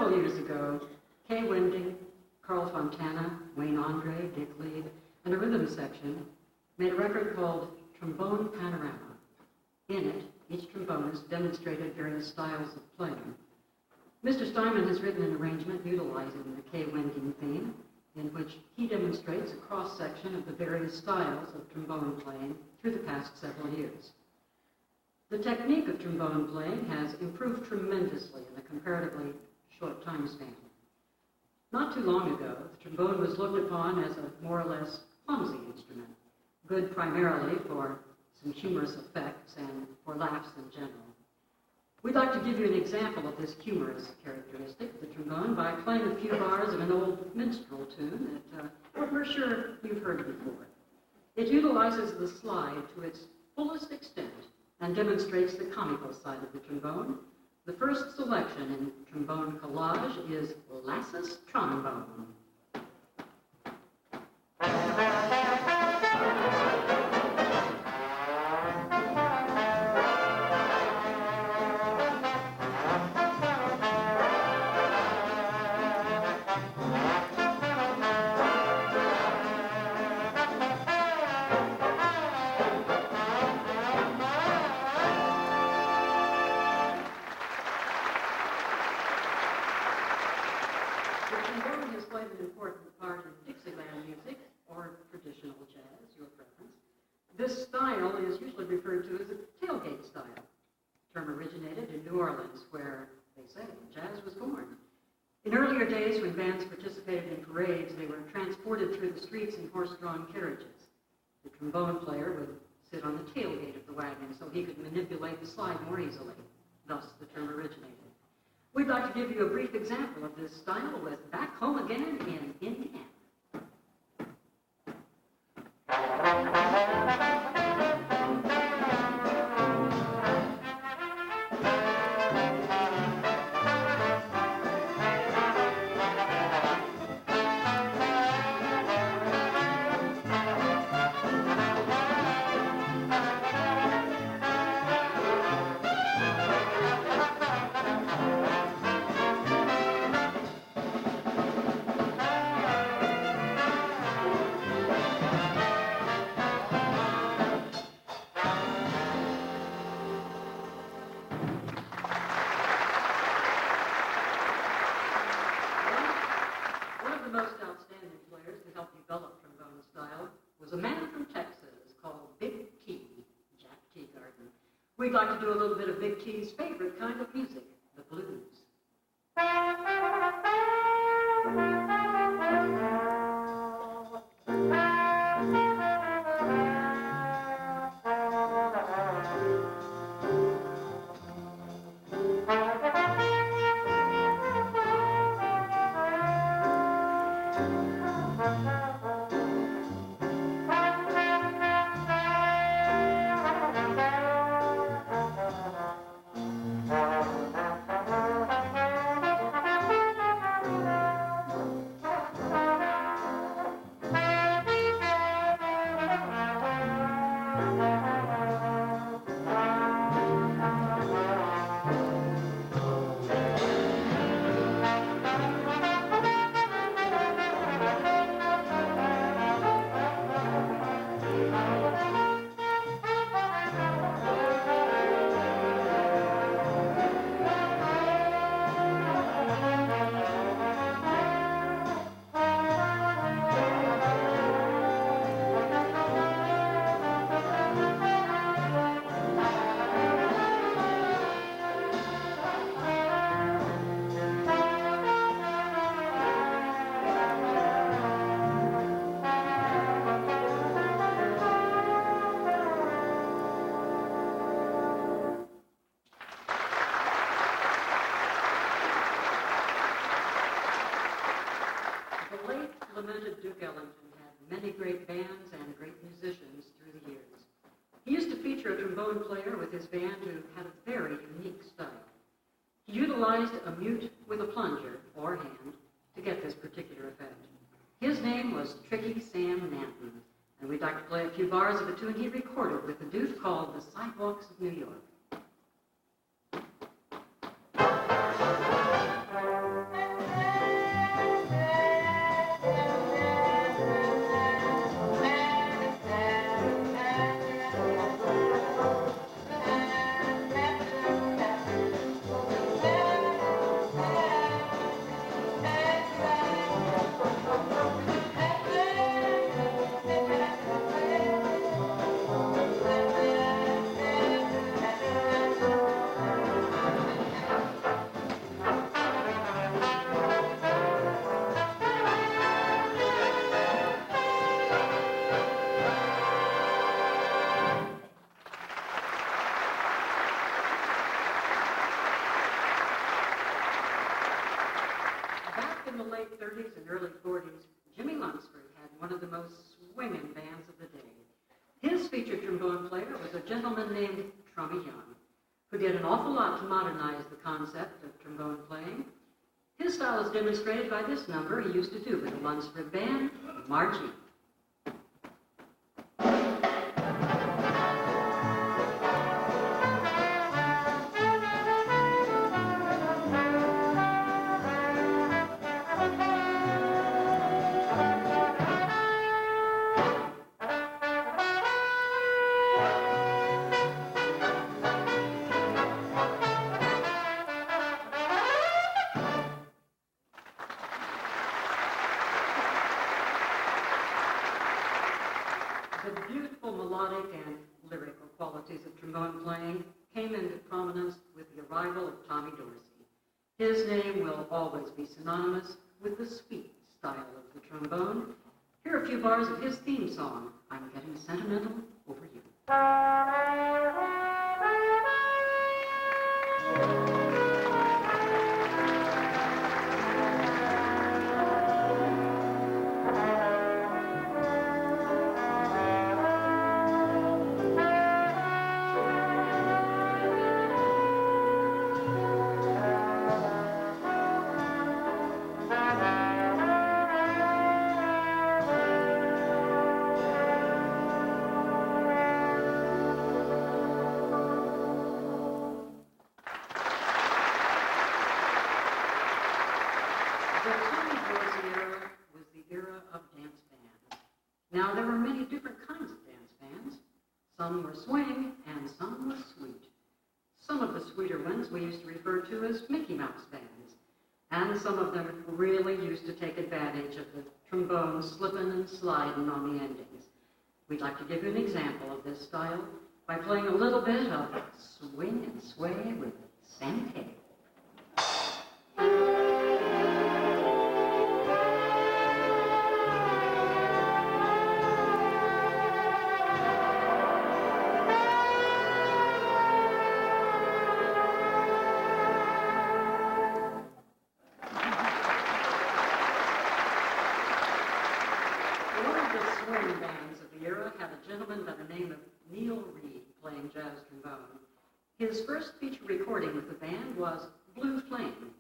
Several years ago, Kay Winding, Carl Fontana, Wayne Andre, Dick Lead, and a rhythm section made a record called Trombone Panorama. In it, each trombonist demonstrated various styles of playing. Mr. Stiman has written an arrangement utilizing the Kay Winding theme, in which he demonstrates a cross-section of the various styles of trombone playing through the past several years. The technique of trombone playing has improved tremendously in a comparatively short time span. Not too long ago, the trombone was looked upon as a more or less clumsy instrument, good primarily for some humorous effects and for laughs in general. We'd like to give you an example of this humorous characteristic of the trombone by playing a few bars of an old minstrel tune that we're sure you've heard before. It utilizes the slide to its fullest extent and demonstrates the comical side of the trombone. The first selection in trombone collage is Lassus Trombone. This style is usually referred to as a tailgate style. The term originated in New Orleans, where, they say, jazz was born. In earlier days, when bands participated in parades, they were transported through the streets in horse-drawn carriages. The trombone player would sit on the tailgate of the wagon so he could manipulate the slide more easily. Thus, the term originated. We'd like to give you a brief example of this style with Back Home Again in Indiana. We'd like to do a little bit of Big T's favorite kind of music, the blues. Duke Ellington had many great bands and great musicians through the years. He used to feature a trombone player with his band who had a very unique style. He utilized a mute with a plunger, or hand, to get this particular effect. His name was Tricky Sam Nanton, and we'd like to play a few bars of a tune he recorded with the Duke called The Sidewalks of New York. in the late 30s and early 40s, Jimmy Lunsford had one of the most swinging bands of the day. His featured trombone player was a gentleman named Trommy Young, who did an awful lot to modernize the concept of trombone playing. His style is demonstrated by this number he used to do with the Lunsford Band, Margie. The beautiful melodic and lyrical qualities of trombone playing came into prominence with the arrival of Tommy Dorsey. His name will always be synonymous with the sweet style of the trombone. Here are a few bars of his theme song, I'm Getting Sentimental Over You. The Tommy Dorsey era was the era of dance bands. Now, there were many different kinds of dance bands. Some were swing and some were sweet. Some of the sweeter ones we used to refer to as Mickey Mouse bands. And some of them really used to take advantage of the trombone slipping and sliding on the endings. We'd like to give you an example of this style by playing a little bit of Swing and Sway with Sammy Kaye. Swing bands of the era had a gentleman by the name of Neil Reed playing jazz trombone. His first feature recording with the band was Blue Flame.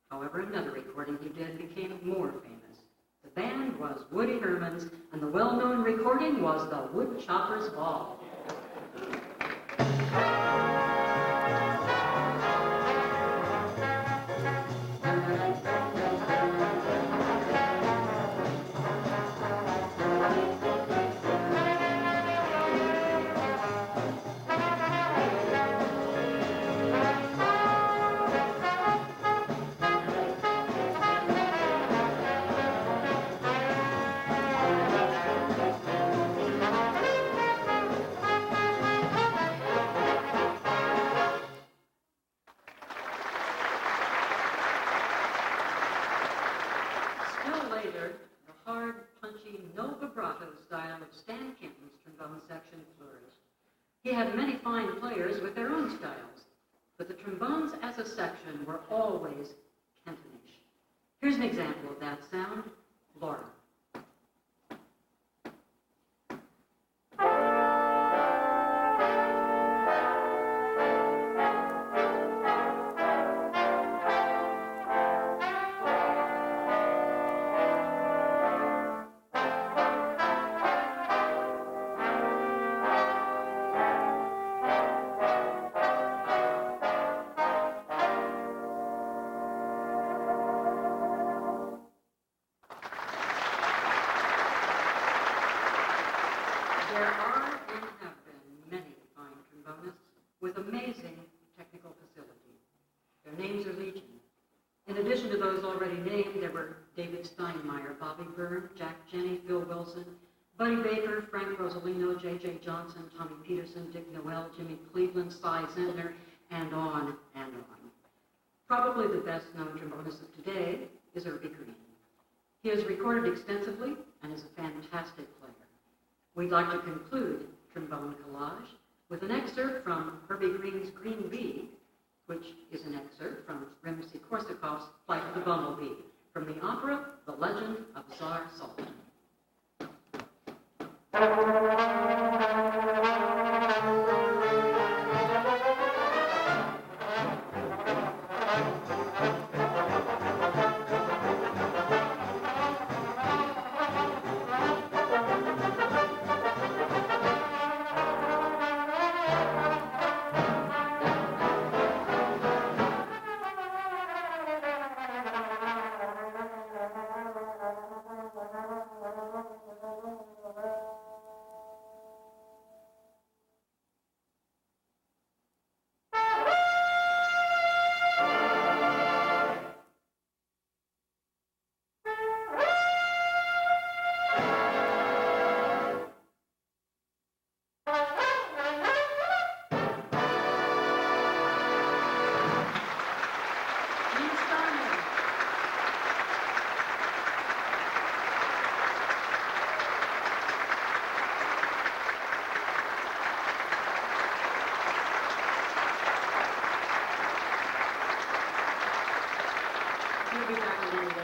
However, another recording he did became more famous. The band was Woody Herman's, and the well-known recording was the Woodchopper's Ball. The hard, punchy, no vibrato style of Stan Kenton's trombone section flourished. He had many fine players with their own styles, but the trombones as a section were always Kentonish. Here's an example of that sound, Laura. There are and have been many fine trombonists with amazing technical facility. Their names are legion. In addition to those already named, there were David Steinmeier, Bobby Byrne, Jack Jenney, Phil Wilson, Buddy Baker, Frank Rosolino, J.J. Johnson, Tommy Peterson, Dick Noel, Jimmy Cleveland, Cy Zentner, and on and on. Probably the best-known trombonist of today is Irby Green. He has recorded extensively and is a fantastic player. We'd like to conclude Trombone Collage with an excerpt from Irby Green's Green Bee, which is an excerpt from Rimsky-Korsakov's Flight of the Bumblebee. from the opera The Legend of Tsar Sultan. We'll be back a little later.